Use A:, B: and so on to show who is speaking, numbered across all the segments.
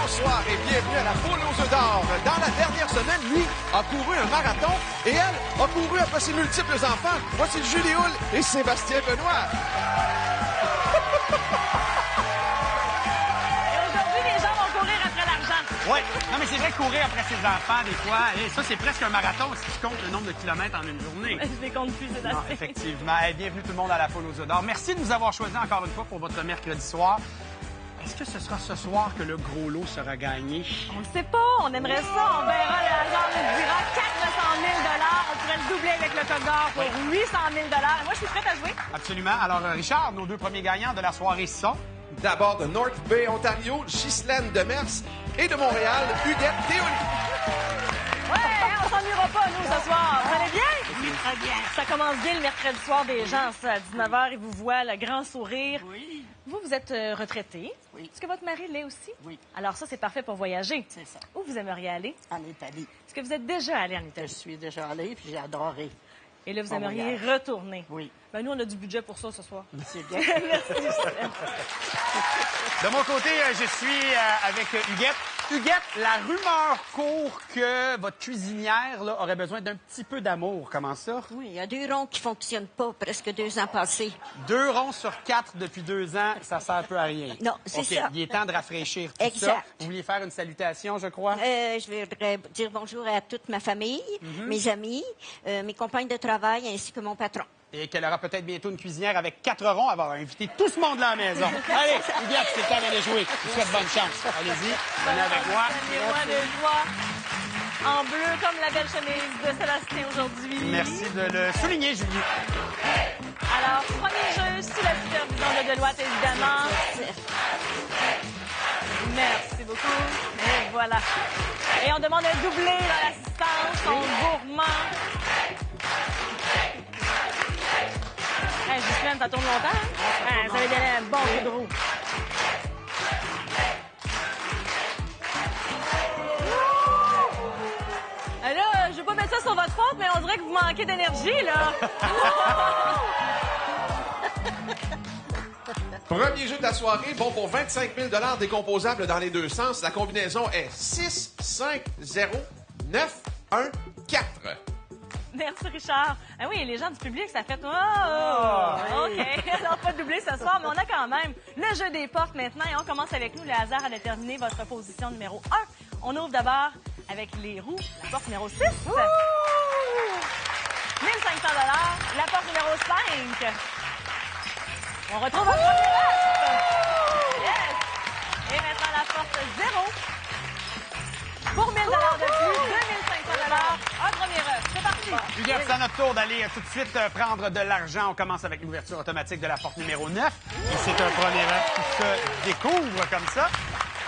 A: bonsoir et bienvenue à la Poule aux œufs d'or. Dans la dernière semaine, lui a couru un marathon et elle a couru après ses multiples enfants. Voici Julie Hull et Sébastien Benoît.
B: Et aujourd'hui, les gens vont courir après l'argent.
C: Oui. Non, mais c'est vrai que courir après ses enfants, des fois, et ça, c'est presque un marathon si tu comptes le nombre de kilomètres en une journée.
B: Je les compte plus, c'est
C: Non,
B: assez.
C: effectivement. Hey, bienvenue tout le monde à la Poule aux œufs d'or. Merci de nous avoir choisis encore une fois pour votre mercredi soir. Est-ce que ce sera ce soir que le gros lot sera gagné?
B: On le sait pas, on aimerait ça. On verra, le hasard nous dira 400 000 On pourrait le doubler avec le coq d'or pour 800 000 Moi, je suis prête à jouer.
C: Absolument. Alors, Richard, nos deux premiers gagnants de la soirée sont...
A: D'abord de North Bay, Ontario, Ghislaine Demers et de Montréal, Huguette Théolie.
B: Ouais, on s'ennuiera pas, nous, ce soir. Vous allez bien?
D: Oui, très bien.
B: Ça commence bien le mercredi soir des gens, ça. À 19h, ils vous voient, le grand sourire.
D: Oui,
B: Vous êtes retraité.
D: Oui.
B: Est-ce que votre mari l'est aussi?
D: Oui.
B: Alors ça, c'est parfait pour voyager.
D: c'est ça.
B: Où vous aimeriez aller?
D: En Italie.
B: Est-ce que vous êtes déjà allé en
D: Je
B: Italie?
D: suis déjà allée, puis j'ai adoré.
B: Et là, vous
D: Bon
B: aimeriez
D: voyage.
B: retourner?
D: Oui.
B: Ben, nous, on a du budget pour ça ce soir.
D: C'est bien.
B: Merci, Ghislaine.
C: De mon côté, je suis avec Huguette. Huguette, la rumeur court que votre cuisinière là, aurait besoin d'un petit peu d'amour. Comment ça?
D: Oui, il y a 2 ronds qui fonctionnent pas, presque 2 ans passés.
C: 2 ronds sur 4 depuis 2 ans, ça sert un peu à rien.
D: Non, c'est
C: OK,
D: ça.
C: Il est temps de rafraîchir tout ça.
D: Exact.
C: Vous vouliez faire une salutation, je crois?
D: Je voudrais dire bonjour à toute ma famille, mes amis, mes compagnes de travail, ainsi que mon patron.
C: Et qu'elle aura peut-être bientôt une cuisinière avec 4 ronds. Elle va inviter tout ce monde-là à la maison. Allez, Huguette, c'est le temps d'aller jouer. Je vous souhaite bonne chance. Allez-y, venez avec moi.
B: Donnez-moi de joie. En bleu, comme la belle chemise de Sébastien aujourd'hui.
C: Merci de le souligner, Julie.
B: Alors, premier jeu, sous la supervision de Deloitte, évidemment. Merci beaucoup. Et voilà. Et on demande un doublé dans l'assistance, son gourmand. Hey, Ghislaine, ça tourne longtemps, hein? Hey, ça va donner un bon coup de roue. Là, je veux pas mettre ça sur votre faute, mais on dirait que vous manquez d'énergie, là.
A: Premier jeu de la soirée, bon pour 25 000 décomposables dans les deux sens. La combinaison est 6, 5, 0, 9, 1, 4.
B: Merci, Richard. Ah oui, les gens du public, ça fait... Oh, OK. Alors, pas de doublé ce soir, mais on a quand même le jeu des portes maintenant. Et on commence avec nous. Le hasard a déterminé votre position numéro 1. On ouvre d'abord avec les roues. La porte numéro 6. 1 500 La porte numéro 5. On retrouve un premier œuf. Yes. Et maintenant, la porte 0. Pour 1 000 de plus, 2 500 un premier œuf. C'est parti.
C: Huguette, c'est à notre tour d'aller tout de suite prendre de l'argent. On commence avec l'ouverture automatique de la porte numéro 9. Et c'est un premier œuf qui se découvre comme ça.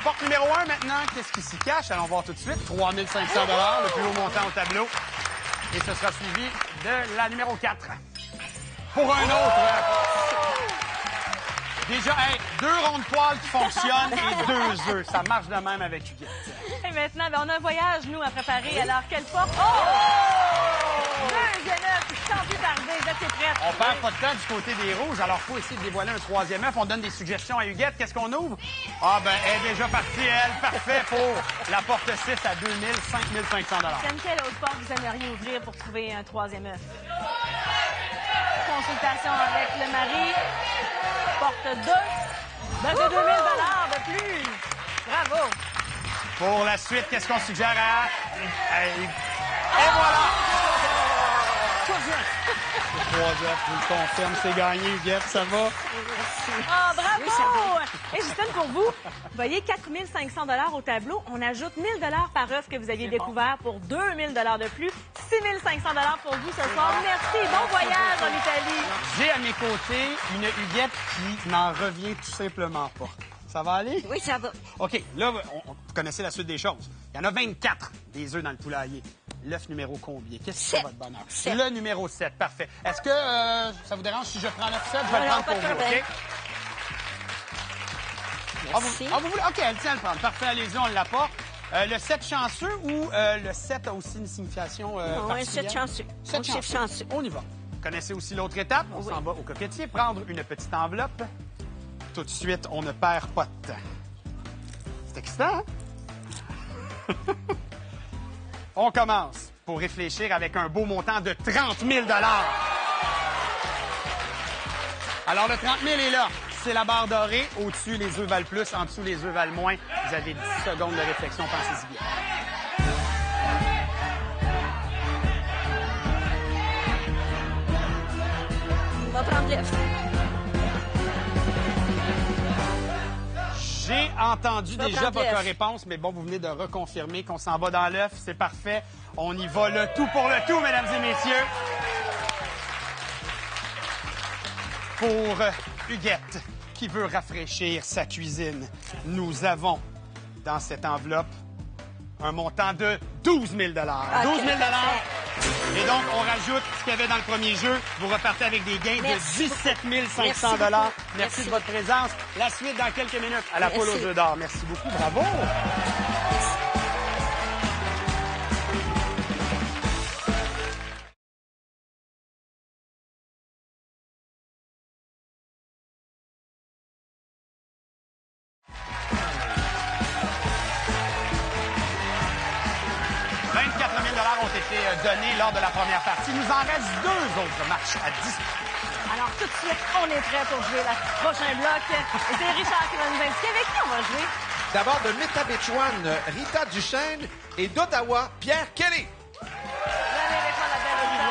C: Porte numéro 1 maintenant, qu'est-ce qui s'y cache? Allons voir tout de suite. 3 500 le plus haut montant au tableau. Et ce sera suivi de la numéro 4. Pour un autre. Déjà, 2 ronds de poils qui fonctionnent et 2 œufs. Ça marche de même avec Huguette.
B: Et maintenant, ben, on a un voyage, nous, à préparer. Alors, quelle porte? Oh! Deuxième œuf, sans plus tarder. Vous êtes prête?
C: On perd pas de temps du côté des rouges, alors faut essayer de dévoiler un troisième œuf. On donne des suggestions à Huguette. Qu'est-ce qu'on ouvre? Ah, ben, elle est déjà partie, elle. Parfait pour la porte 6 à 2 000, 5 500
B: Quelle autre porte vous aimeriez ouvrir pour trouver un troisième œuf? Consultation avec le mari. Porte 2. Ben, de 2 000 de plus. Bravo.
C: Pour la suite, qu'est-ce qu'on suggère à... Et voilà! Le 3 œufs, je vous le confirme, c'est gagné, Huguette, ça va?
B: Ah, bravo!
D: Oui, ça va.
B: Et Justine, pour vous, vous voyez 4 500 au tableau. On ajoute 1 000 par œuf que vous aviez découvert pour 2 000 de plus. 6 500 pour vous ce soir. Merci. Bon voyage en Italie.
C: J'ai à mes côtés une Huguette qui n'en revient tout simplement pas. Ça va aller?
D: Oui, ça va.
C: OK, là, vous connaissez la suite des choses. Il y en a 24 des œufs dans le poulailler. L'œuf numéro combien? Qu'est-ce que c'est votre bonheur?
D: 7.
C: Le numéro 7, parfait. Est-ce que ça vous dérange si je prends l'œuf 7? Je vais le
D: Non,
C: prendre
D: pas
C: pour
D: de
C: vous,
D: problème.
C: OK?
D: Merci.
C: Vous voulez? OK, elle tient à le prendre. Parfait, allez-y, on l'apporte. Le 7 chanceux ou le 7 a aussi une signification
D: Non, un
C: particulière?
D: 7 chanceux.
C: 7
D: Un chiffre chanceux.
C: On y va. Vous connaissez aussi l'autre étape. On s'en va au coquetier, prendre une petite enveloppe. Tout de suite, on ne perd pas de temps. C'est excitant, hein? On commence pour réfléchir avec un beau montant de 30 000 $. Alors, le 30 000 est là. C'est la barre dorée. Au-dessus, les œufs valent plus. En dessous, les œufs valent moins. Vous avez 10 secondes de réflexion. Pensez-y bien.
D: On va prendre l'œuf.
C: J'ai entendu
D: Je vais
C: déjà
D: prendre
C: votre
D: l'œuf.
C: réponse, mais bon, vous venez de reconfirmer qu'on s'en va dans l'œuf. C'est parfait. On y va le tout pour le tout, mesdames et messieurs. Pour Huguette, qui veut rafraîchir sa cuisine, nous avons dans cette enveloppe un montant de 12 000 $. 12 000 Et donc, on rajoute ce qu'il y avait dans le premier jeu. Vous repartez avec des gains
D: Merci
C: de 17 500
D: Merci
C: $.
D: beaucoup.
C: Merci de votre présence. La suite dans quelques minutes à la
D: Merci.
C: poule aux œufs d'or. Merci beaucoup. Bravo.
D: Merci.
C: 24 000 $ ont été donnés lors de la première partie. Il nous en reste 2 autres matchs à disputer.
B: Alors, tout de suite, on est prêt pour jouer le prochain bloc. Et c'est Richard qui va nous indiquer avec qui on va jouer.
A: D'abord de Métabetchouane, Rita Duchesne et d'Ottawa, Pierre Kelly.
B: Venez avec moi, la belle Rita.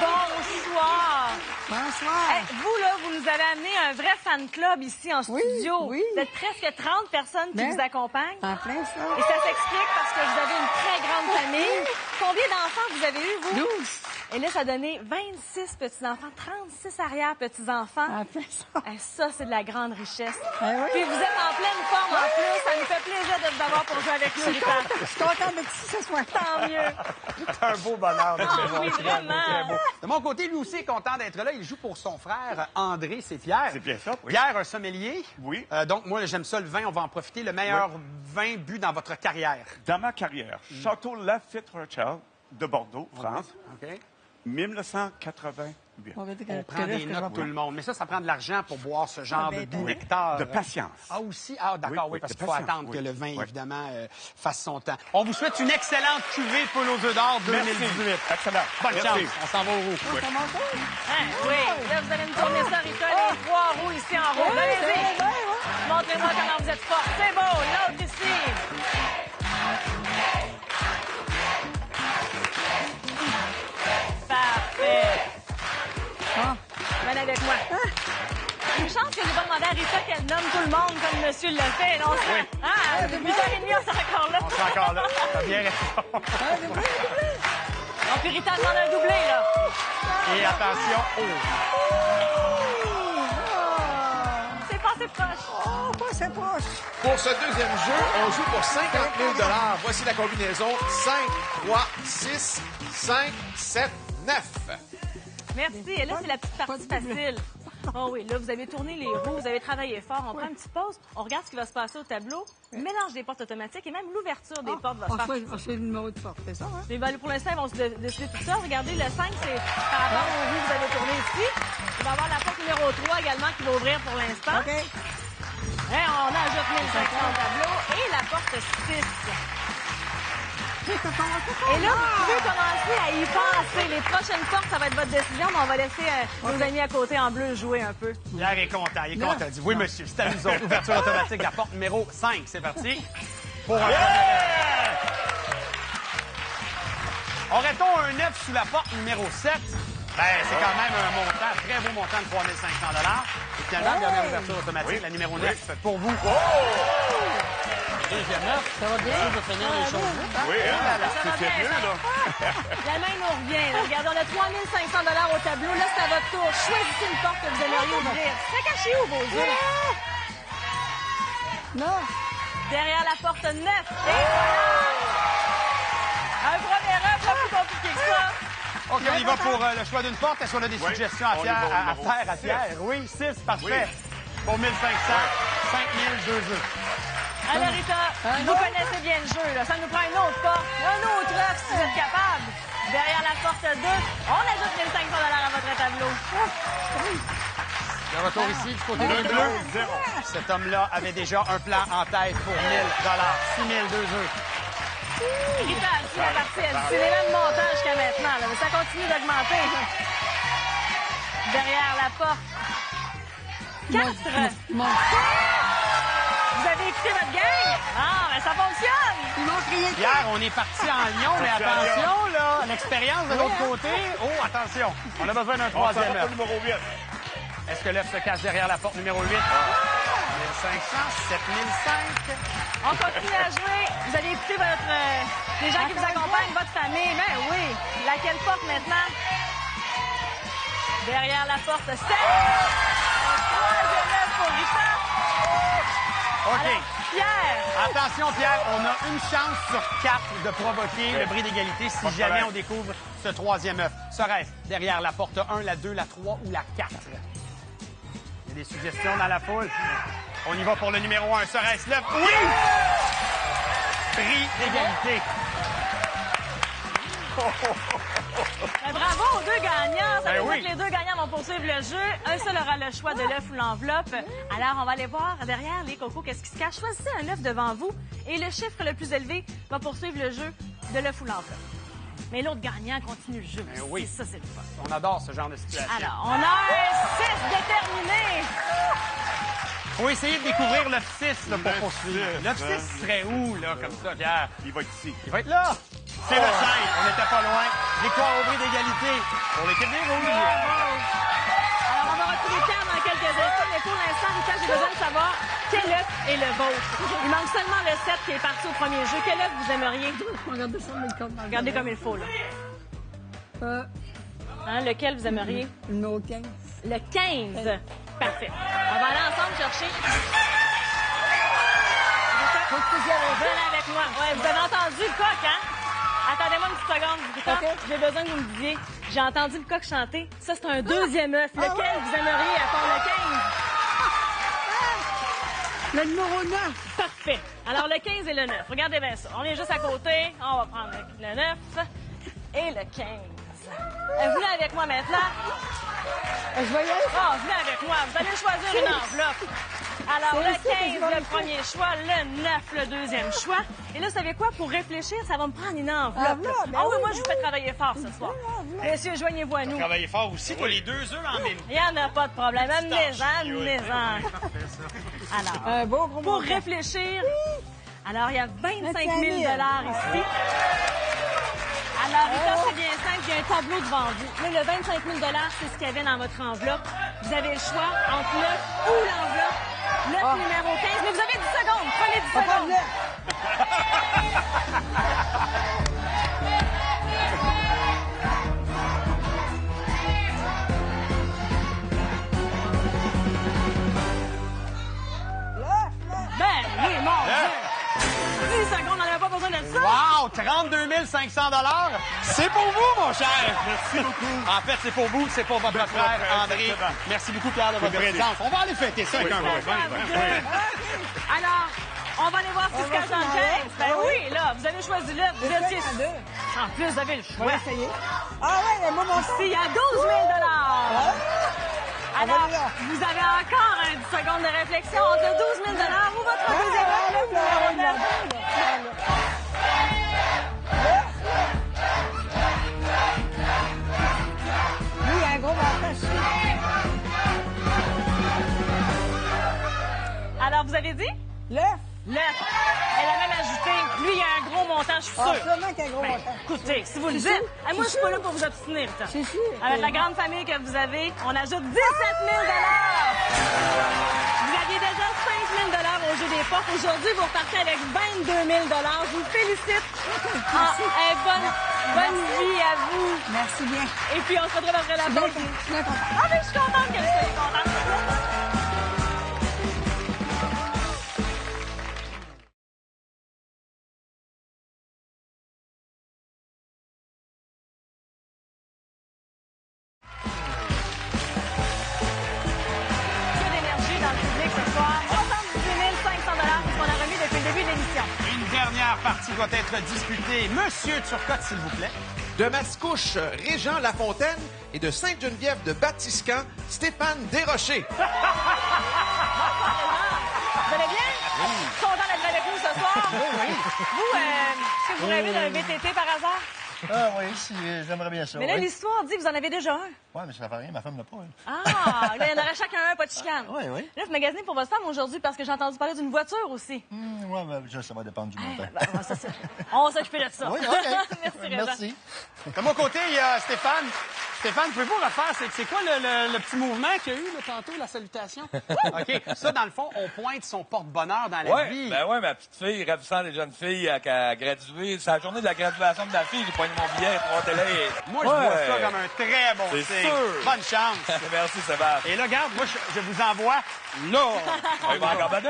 B: Bonsoir.
E: Bonsoir.
B: Hey, vous, là, vous nous avez amené un vrai fan club ici en studio.
E: oui.
B: Vous êtes presque 30 personnes qui
E: Ben,
B: vous accompagnent.
E: En plein ça.
B: Et ça s'explique parce que vous avez une très grande famille. Combien d'enfants vous avez eu, vous?
E: 12.
B: Et là, ça a donné 26 petits-enfants, 36 arrière-petits-enfants.
E: En plein ça.
B: Ça, c'est de la grande richesse.
E: Ah oui.
B: Puis vous êtes en pleine forme en plus. Ça nous fait plaisir de vous avoir pour jouer avec nous, Rita.
E: Je suis contente d'être ici ce soir.
B: Tant mieux.
C: C'est un beau bonheur. de
B: Ah
C: te voir.
B: oui,
C: Très beau,
B: vraiment.
C: très beau. De mon côté, lui aussi est content d'être là. Il joue pour son frère André, c'est Pierre.
F: C'est bien ça, oui.
C: Pierre, un sommelier.
F: Oui.
C: Donc, moi, j'aime ça, le vin. On va en profiter. Le meilleur vin bu dans votre carrière.
F: Dans ma carrière, Château Lafite Rothschild de Bordeaux, France,
C: OK?
F: 1988.
E: On va dire
C: On
E: que
C: prend des notes, tout le monde. Mais ça prend de l'argent pour boire ce genre de
E: ben,
C: nectar.
F: De patience.
C: Ah, aussi? Ah, d'accord,
F: Oui,
C: oui, parce
F: de
C: qu'il faut
F: patience,
C: attendre
F: oui.
C: que le vin,
F: Oui.
C: évidemment, fasse son temps. On vous souhaite une excellente cuvée Poule aux œufs d'or 2018.
F: Excellent.
C: Bonne
F: Merci.
C: chance. On s'en va au roux.
E: c'est mon tour.
B: Hein, oui. Là, vous allez me tourner ça, Rita. Les 3 roues ici en rouge. Allez-y. Montrez-moi comment vous êtes fort. C'est beau. L'autre ici. Parfait.
E: Ah.
B: Venez avec moi. Une chance que j'ai pas demandé à Rita qu'elle nomme tout le monde comme monsieur le fait. Non, ah, depuis 8h30, on est encore là.
C: On est encore là. T'as bien raison.
B: Donc, puis Rita demande un doublé, là.
C: Et attention.
B: C'est passé proche.
E: Oh, pas c'est proche.
A: Pour ce deuxième jeu, on joue pour 50 000 $. Voici la combinaison 5, 3, 6, 5, 7, 9.
B: Merci. Et là, c'est la petite partie facile. Oh oui, là, vous avez tourné les roues, vous avez travaillé fort. On prend une petite pause, on regarde ce qui va se passer au tableau, mélange des portes automatiques et même l'ouverture des portes va se
E: On
B: faire.
E: choisit le numéro de porte, c'est ça, hein?
B: Mais ben, pour l'instant, ils vont se décider tout ça. Regardez, le 5, c'est par rapport aux roues que vous avez tournées ici. Il va y avoir la porte numéro 3 également qui va ouvrir pour l'instant.
E: OK.
B: Hein, on ajoute 1500 au tableau et la porte 6. Et là, vous pouvez commencer à y penser. Les prochaines portes, ça va être votre décision, mais on va laisser nos amis à côté en bleu jouer un peu.
C: Pierre est content. Il est content. Il dit oui, monsieur. C'est à nous autres. Ouverture automatique de la porte numéro 5. C'est parti. Pour un Aurait-on un 9 sous la porte numéro 7? Ben, c'est quand même un montant, très beau montant de 3 500 $. Et finalement, dernière ouverture automatique, la numéro 9 pour vous. Deuxième 9. Ça va bien? Je veux finir les choses.
F: Oui, hein?
B: Ça va
F: C'est
B: bien,
F: sérieux,
B: ça.
F: là.
B: La main nous revient. Là. Regardez, on a 3 500 $ au tableau. Là, c'est à votre tour. Choisissez une porte que vous aimeriez ouvrir. C'est caché où, vos yeux?
E: Non.
B: Derrière la porte 9. Et voilà! Un premier œuf, pas plus compliqué que ça.
C: OK, on y va pour le choix d'une porte. Est-ce qu'on a des suggestions à
F: on y
C: faire
F: va,
C: à faire à Pierre? Oui, 6, parfait. Pour 1500, 5000, 2 œufs.
B: Alors, Rita, vous connaissez bien le jeu. Là. Ça nous prend une autre porte, un autre œuf si vous êtes capable. Derrière la porte 2, on ajoute 1500 $ à votre tableau.
C: Le retour ici du côté des Bleus.
F: 0.
C: Cet homme-là avait déjà un plan en tête pour 1000 $. 6000, 2 œufs.
B: Rita, c'est la partie. Elle dit, c'est les mêmes montages jusqu'à maintenant, là, mais ça continue d'augmenter. Derrière la porte. 4. Vous avez écouté votre gang? Ah, ben ça fonctionne!
E: Ils m'ont crié.
C: Pierre, on est parti en lion, mais attention, là, l'expérience de l'autre côté. Oh, attention, on a besoin d'un
F: On s'en
C: troisième
F: va au
C: œuf.
F: numéro 8.
C: Est-ce que l'œuf se cache derrière la porte numéro 8? 1500, 7005.
B: On continue à jouer. Vous avez écouté les gens qui vous accompagnent, votre famille. Ben oui. Laquelle porte maintenant? Derrière la porte, 7. Troisième œuf pour Rita.
C: OK.
B: Alors, Pierre.
C: Attention, Pierre, on a une chance sur 4 de provoquer le bris d'égalité si
F: Pas de
C: jamais
F: problème.
C: on découvre ce troisième œuf. Serait-ce derrière la porte 1, la 2, la 3 ou la 4? Il y a des suggestions dans la foule. On y va pour le numéro 1. Serait-ce l'œuf? Oui! Bris d'égalité.
B: Ben, bravo aux deux gagnants. Ça
C: Ben
B: veut dire
C: oui.
B: que les deux gagnants vont poursuivre le jeu. Un seul aura le choix de l'œuf ou l'enveloppe. Alors, on va aller voir derrière les cocos qu'est-ce qui se cache. Choisissez un œuf devant vous et le chiffre le plus élevé va poursuivre le jeu de l'œuf ou l'enveloppe. Mais l'autre gagnant continue le jeu.
C: Ben oui.
B: Ça, c'est le fun.
C: On adore ce genre de situation.
B: Alors, on a un 6 déterminé.
C: Faut essayer de découvrir le 6 là, pour
F: Le
C: poursuivre.
F: 6,
C: Le 6 serait où, là, comme ça, Pierre?
F: Il va être ici.
C: Il va être là. C'est le 5. On n'était pas loin. Victoire au bris d'égalité pour l'équipe des Rouges.
B: Alors, on va retrouver Pierre dans quelques instants, mais pour l'instant, Rita, j'ai besoin de savoir quel œuf est le vôtre. Il manque seulement le 7 qui est parti au premier jeu. Quel œuf vous aimeriez?
E: Regardez ça, mais comme.
B: Regardez comme il faut, là. Hein, lequel vous aimeriez?
E: Le numéro 15.
B: Le 15. Parfait. On va aller ensemble chercher. Venez avec moi. Ouais, vous avez entendu le coq, hein? Attendez-moi une petite seconde, Rita.
E: OK.
B: J'ai besoin que vous me disiez. J'ai entendu le coq chanter. Ça, c'est un deuxième œuf. Lequel vous aimeriez à part le 15?
E: Le numéro 9.
B: Parfait. Alors, le 15 et le 9. Regardez bien ça. On est juste à côté. On va prendre le 9 et le 15. Venez avec moi maintenant.
E: Je vais y aller.
B: Oh, venez avec moi. Vous allez choisir une enveloppe. Alors,
E: C'est
B: le
E: ici que je
B: 15,
E: vais
B: le
E: le
B: premier choix, le 9, le deuxième choix. Et là, vous savez quoi? Pour réfléchir, ça va me prendre une enveloppe.
E: Enveloppe, ben
B: Ah oui,
E: oui,
B: moi,
E: ben
B: je vous fais travailler fort ce soir. Messieurs, joignez-vous à nous.
C: Travaillez fort aussi. Toi, les 2 œufs en même.
B: Il n'y en a pas de problème. Amenez-en,
C: Oui.
B: amenez-en. Alors,
E: Un beau gros
B: pour
E: montant.
B: réfléchir, alors, il y a 25 000 ici.
E: 000.
B: Alors, Rita, c'est bien simple, il y a un tableau devant vous. Là, le 25 000 c'est ce qu'il y avait dans votre enveloppe. Vous avez le choix entre l'œuf ou l'enveloppe. L'œuf numéro 15. Mais vous avez 10 secondes. Prenez 10
E: Pas
B: secondes.
E: de
B: Ben oui, mon Dieu. 10 secondes, on n'avait pas besoin de ça.
C: Wow! 32 500 C'est pour vous, mon cher! Merci beaucoup. En fait, c'est pour vous, c'est pour votre frère,
F: frère,
C: André.
F: exactement.
C: Merci beaucoup, Pierre, de votre
F: prêter.
C: présence. On va aller fêter ça avec un bon vin.
B: Alors, on va aller voir ce qui se cache dans le 15. Ben oui, là, vous avez choisi l'œuf. Vous étiez... En plus, vous avez le
E: On va
B: choix.
E: essayer. Ah ouais, mais moi, mon
B: Ici, il y a 12 000 Alors,
E: va aller là.
B: vous avez encore un 10 secondes de réflexion entre 12 000 ou votre deuxième œuf, le numéro 9.
E: Lui, il y a un gros montant.
B: Alors, vous avez dit?
E: L'œuf.
B: L'œuf. Elle a même ajouté, lui, il y a un gros montant, je suis
E: Ah,
B: sûre.
E: sûrement qu'il y a un gros montant.
B: Écoutez, si vous le dites,
E: sûr?
B: moi, je suis pas là pour vous obstiner, Rita.
E: C'est sûr.
B: Avec la grande famille que vous avez, on ajoute 17 000 Vous aviez déjà 5 000 au jeu des portes. Aujourd'hui, vous repartez avec 22 000 Je vous félicite. Bonne vie à vous.
E: Merci bien.
B: Et puis, on se retrouve après la pause.
E: Je suis bien content.
B: Ah, mais je suis contente que vous soyez contente. Quelle énergie dans le public ce soir. 78 500 qu'on a remis depuis le début de l'émission.
C: Une dernière partie doit être disputée. Monsieur Turcotte, s'il vous plaît.
A: De Mascouche, Régent Lafontaine et de Sainte-Geneviève de Batiscan, Stéphane Desrochers.
B: Vous allez bien? Content d'être avec nous ce soir. Vous, est-ce que vous rêvez d'un VTT par hasard?
G: Ah oui, j'aimerais bien ça.
B: Mais là,
G: oui.
B: l'histoire dit que vous en avez déjà un.
G: Ouais, mais ça fait rien, ma femme l'a pas. Elle.
B: Ah, là, il y en aurait chacun un, pas de chicane.
G: Oui, oui.
B: Là, vous magasinez pour votre femme aujourd'hui parce que j'ai entendu parler d'une voiture aussi.
G: Ouais, mais ça va dépendre du montant.
B: Ben, ça, on va s'occuper de ça.
G: Oui, OK.
B: Merci, Régent.
G: Merci.
C: De mon côté, il y a Stéphane. Stéphane, pouvez-vous refaire? C'est quoi le petit mouvement qu'il y a eu là, tantôt, la salutation? OK. Ça, dans le fond, on pointe son porte-bonheur dans la vie.
H: Ben ouais, ma petite fille, ravissant des jeunes filles qui a gradué. C'est la journée de la graduation de ma fille. J'ai poigné mon billet, remontez-là.
C: Moi, je vois ça comme un très bon
H: C'est
C: signe.
H: sûr.
C: Bonne chance.
H: Merci, Sébastien.
C: Et là, regarde, moi, je vous envoie là.
H: On va encore battre.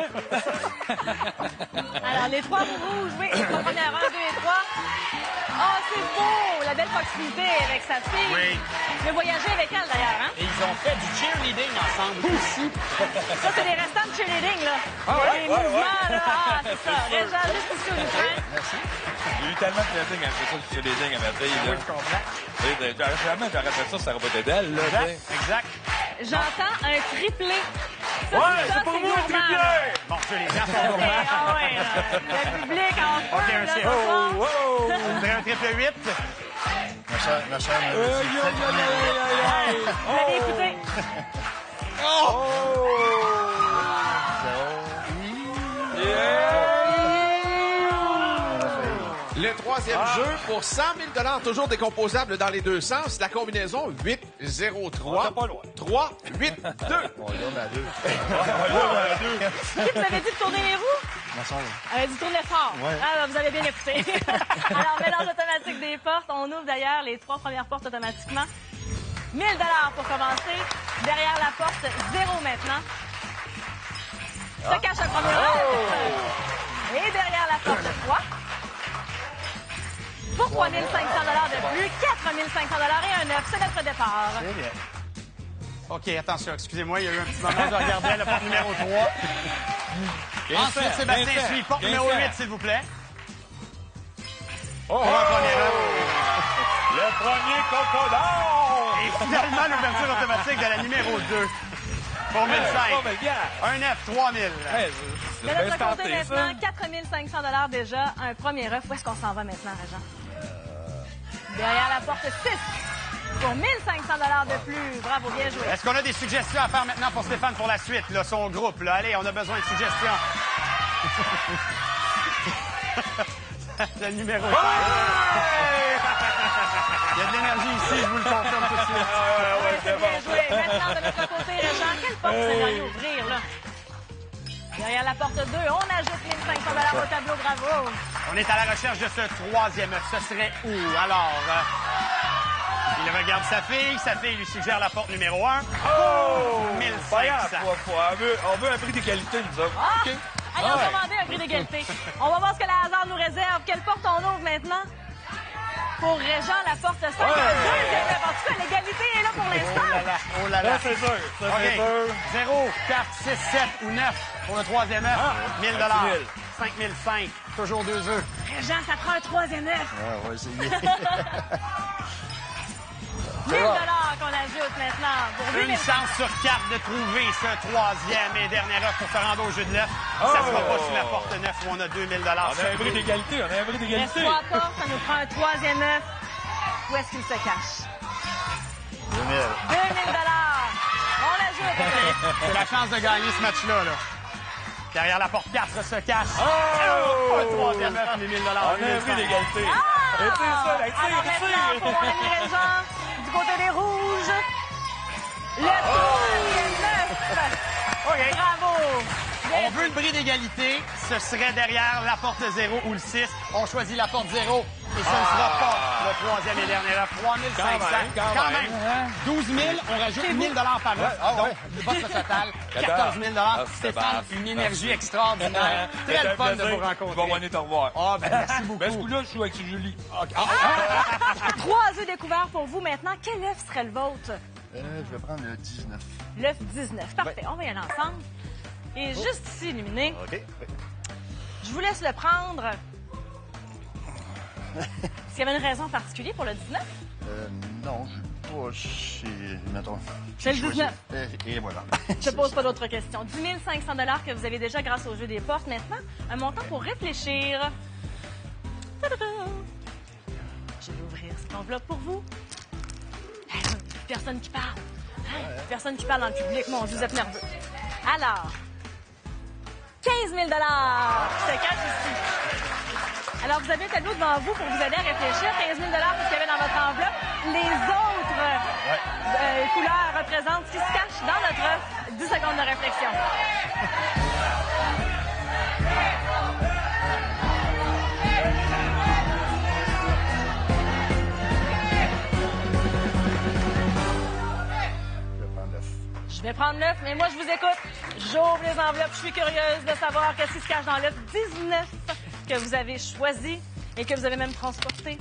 B: Alors, les trois rouges, oui. La première, 1, 2 et 3. Ah, c'est beau! La belle proximité avec sa fille.
C: Oui.
B: Je vais voyager avec elle, d'ailleurs, hein?
C: Et ils ont fait du cheerleading ensemble aussi.
B: Ça, c'est des restants de cheerleading, là.
H: ouais,
B: Les
H: ouais,
B: mouvements,
H: ouais.
B: là. Ah, c'est ça. Régent, juste ici au Lutrin.
H: J'ai eu tellement de plaisir quand j'ai fait ça sur les lignes à ma fille.
C: Oui,
H: Là.
C: je comprends.
H: Jamais j'aurais fait ça, ça aurait pas été d'elle. Là,
C: Exact.
H: t'sais.
C: Exact.
B: J'entends un triplé. Ça,
H: Ouais,
B: ça,
H: c'est pour moi, le
B: gourmand,
H: triplé!
B: là.
C: Bon, les gens sont
B: C'est-
C: gourmands.
B: Ah ouais, le public en feu,
C: OK,
B: là,
C: un
B: ce
C: c'est
B: soir.
C: Vous voudrez un triple 8?
G: Ma soeur m'a dit,
B: Vous l'avez écouté.
A: Le troisième jeu pour 100 000 toujours décomposable dans les deux sens. La combinaison 8-0-3.
H: On est pas loin.
A: 3-8-2.
G: on l'a à deux.
B: Qui vous avez dit de tourner les roues?
G: Ma soeur.
B: Elle a dit tourner fort.
G: Ouais.
B: Ah, vous avez bien écouté. Alors, mélange automatique des portes. On ouvre d'ailleurs les 3 premières portes automatiquement. 1 000 pour commencer. Derrière la porte, 0 maintenant. Se cache un premier œuf. Et derrière la porte, 3. Pour 3 500 de plus, 4 500 et un œuf. C'est notre départ.
G: Très bien.
C: OK, attention, excusez-moi, il y a eu un petit moment, je regardais le porte numéro 3. Ensuite, Sébastien suit. Porte numéro 8, s'il vous plaît.
H: Oh,
C: Pour un premier œuf.
H: le premier cocodon!
C: Et finalement, l'ouverture automatique de la numéro 2. Pour 1 500. Un œuf, 3 000.
B: De notre côté maintenant, 4 500 déjà. Un premier œuf. Où est-ce qu'on s'en va maintenant, Régent? Derrière la porte, 6. Pour 1 500 de plus. Bravo, bien joué.
C: Est-ce qu'on a des suggestions à faire maintenant pour Stéphane pour la suite, là, son groupe? Là? Allez, on a besoin de suggestions. Le numéro 5. Il y a de l'énergie ici, je vous le confirme tout de suite.
B: Oui, c'est bien joué. Maintenant, de notre côté, Régent, quelle porte vous aimeriez ouvrir, là? Derrière la porte 2, on ajoute 1 500 au tableau. Bravo.
C: On est à la recherche de ce troisième œuf. Ce serait où? Alors, il regarde sa fille lui suggère la porte numéro 1. Oh! 1500.
H: On veut un prix d'égalité, nous autres.
B: Ah!
H: OK.
B: Allez, on va demander un prix d'égalité. On va voir ce que la hasard nous réserve. Quelle porte on ouvre maintenant? Pour Régent, la porte 5.
H: Ouais.
B: Deuxième œuf. En tout cas, l'égalité est là pour l'instant.
C: Oh là là.
H: c'est sûr. Ça, c'est sûr.
C: OK. 0, 4, 6, 7 ou 9 pour le troisième œuf. 1 000 5 500. Toujours 2 œufs.
B: Régent, ça prend un troisième œuf.
G: Ah, on va essayer.
B: 1 000 qu'on ajoute maintenant. Pour 8
C: Une
B: 000.
C: chance sur 4 de trouver ce troisième et dernier œuf pour se rendre au jeu de l'œuf. Ça ne sera pas sous la porte 9 où on a 2 000
H: On a un prix d'égalité, on a un prix
B: Il reste
H: d'égalité.
B: 3 portes, ça nous prend un troisième œuf. Où est-ce qu'il se cache?
G: 2 000.
B: 2 000 On l'ajoute.
C: C'est la chance de gagner ce match-là. Là. Derrière la porte 4 se cache.
H: Oh!
C: Un troisième œuf, les 1 000
H: On a un prix d'égalité.
B: Ah!
H: Et c'est ça, la
B: Alors maintenant, pour mon ami Régent, du côté des rouges, le troisième œuf.
C: OK.
B: Bravo.
C: On veut le bris d'égalité. Ce serait derrière la porte 0 ou le 6. On choisit la porte 0 et ce ne sera pas le troisième et dernier œuf. 3 500.
H: Quand même.
C: 12 000, on rajoute 1 000 par œuf.
G: Ah ouais.
C: Donc, le boss total, 14 000 Stéphane, une énergie extraordinaire. Très le fun de vous
H: Je vais
C: rencontrer.
H: venir te revoir.
C: Ah, ben merci beaucoup.
H: Ben, ce coup-là, je joue avec Julie.
B: 3 œufs découverts pour vous maintenant. Quel œuf serait le vôtre?
G: Je vais prendre le 19.
B: L'œuf 19. Parfait, on va y aller ensemble. Et juste ici, illuminé,
G: OK.
B: je vous laisse le prendre. Est-ce qu'il y avait une raison particulière pour le 19?
G: Non, j'ai Oh, mettons.
B: C'est le 19.
G: Et voilà.
B: Je ne pose pas d'autres questions. 10 500 $ que vous avez déjà grâce au jeu des portes. Maintenant, un montant pour réfléchir. Ta-da-da! Je vais ouvrir cette enveloppe pour vous. Personne qui parle. Hein? Personne qui parle dans le public. Mon Dieu, vous êtes nerveux. Alors, 15 000 $. C'est cash ici. Alors, vous avez un tableau devant vous pour vous aider à réfléchir. 15 000 $, c'est ce qu'il y avait dans votre enveloppe. Les autres couleurs représentent ce qui se cache dans notre 10 secondes de réflexion. Je vais prendre l'œuf, mais moi, je vous écoute. J'ouvre les enveloppes. Je suis curieuse de savoir qu'est-ce qui se cache dans l'œuf 19 que vous avez choisi et que vous avez même transporté.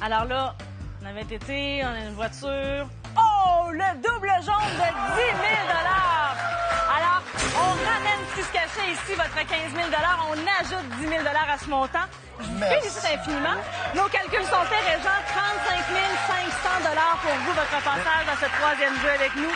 B: Alors là, on avait été, on a une voiture. Oh, le double jaune de 10 000 $. Alors, on ramène ce qui se cachait ici, votre 15 000 $. On ajoute 10 000 $ à ce montant. Je vous félicite infiniment. Nos calculs sont faits, Régent. 35 500 $ pour vous, votre passage dans ce troisième jeu avec nous.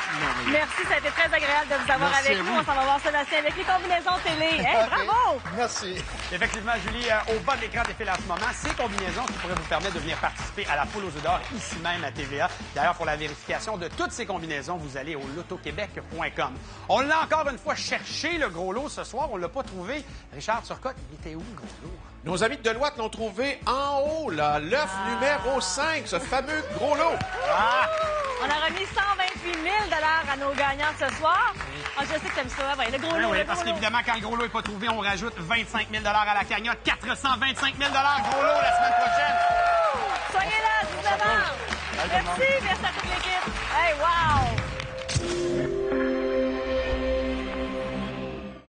B: Merci, ça a été très agréable de vous avoir
G: Merci
B: avec nous. On s'en va voir Sébastien avec les combinaisons télé. Hey, bravo!
G: Merci.
C: Effectivement, Julie, au bas de l'écran défile en ce moment ces combinaisons qui pourraient vous permettre de venir participer à la poule aux œufs d'or ici même à TVA. D'ailleurs, pour la vérification de toutes ces combinaisons, vous allez au lotoquebec.com. On l'a encore une fois cherché, le gros lot, ce soir. On l'a pas trouvé. Richard Turcotte, il était où, le gros lot?
A: Nos amis de Deloitte l'ont trouvé en haut, là, l'œuf numéro 5, ce fameux gros lot.
B: On a remis 128 000 $ à nos gagnants ce soir. Ah, je sais que t'aimes ça. Ouais, le gros lot,
C: Oui,
B: le
C: parce
B: gros lot.
C: qu'évidemment, quand le gros lot n'est pas trouvé, on rajoute 25 000 $ à la cagnotte. 425 000 $ gros lot la semaine prochaine.
B: Soyez là, 19 ans. Merci à toute l'équipe. Hey, wow!